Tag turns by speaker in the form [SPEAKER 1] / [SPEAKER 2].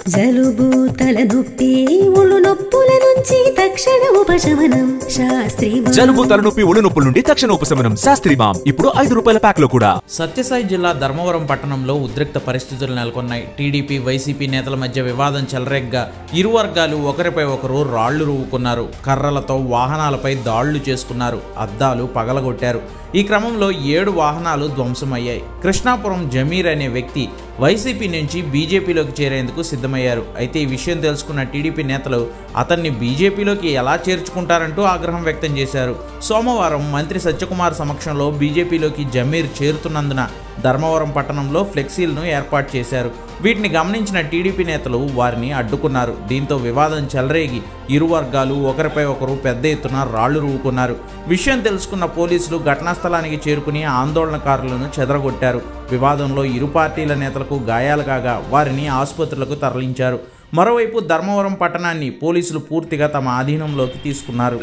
[SPEAKER 1] జలుబు తలనొప్పి ఒళ్ళు నొప్పుల నుంచి తక్షణ ఉపశమనం శాస్త్రీమాం.
[SPEAKER 2] జలుబు తలనొప్పి ఒళ్ళు నొప్పుల నుండి తక్షణ ఉపశమనం శాస్త్రీమాం ఇప్పుడు 5 రూపాయల ప్యాక్ లో కూడా.
[SPEAKER 3] సత్యసాయి జిల్లా ధర్మవరం పట్టణంలో ఉద్రిక్త పరిస్థితులు నెలకొన్నాయి. టీడీపీ వైసీపీ నేతల మధ్య వివాదం చెలరేగ్గా ఇరు వర్గాలు ఒకరిపై ఒకరు రాళ్లు రువ్వుకున్నారు. కర్రలతో వాహనాలపై దాళ్లు చేసుకున్నారు. అద్దాలు పగలగొట్టారు. ఈ క్రమంలో 7 వాహనాలు ధ్వంసమయ్యాయి. కృష్ణాపురం జమీర్ అనే వ్యక్తి వైసీపీ నుంచి బీజేపీలోకి చేరేందుకు సిద్ధమయ్యారు. అయితే ఈ విషయం తెలుసుకున్న టీడీపీ నేతలు అతన్ని బీజేపీలోకి ఎలా చేర్చుకుంటారంటూ ఆగ్రహం వ్యక్తం చేశారు. సోమవారం మంత్రి సత్యకుమార్ సమక్షంలో బీజేపీలోకి జమీర్ చేరుతున్నందున ధర్మవరం పట్టణంలో ఫ్లెక్సీలను ఏర్పాటు చేశారు. వీటిని గమనించిన టీడీపీ నేతలు వారిని అడ్డుకున్నారు. దీంతో వివాదం చెలరేగి ఇరు వర్గాలు ఒకరిపై ఒకరు పెద్ద ఎత్తున రాళ్లు రువ్వుకున్నారు. విషయం తెలుసుకున్న పోలీసులు ఘటనా స్థలానికి చేరుకుని ఆందోళనకారులను చెదరగొట్టారు. వివాదంలో ఇరు పార్టీల నేతలకు గాయాలు కాగా వారిని ఆసుపత్రులకు తరలించారు. మరోవైపు ధర్మవరం పట్టణాన్ని పోలీసులు పూర్తిగా తమ ఆధీనంలోకి తీసుకున్నారు.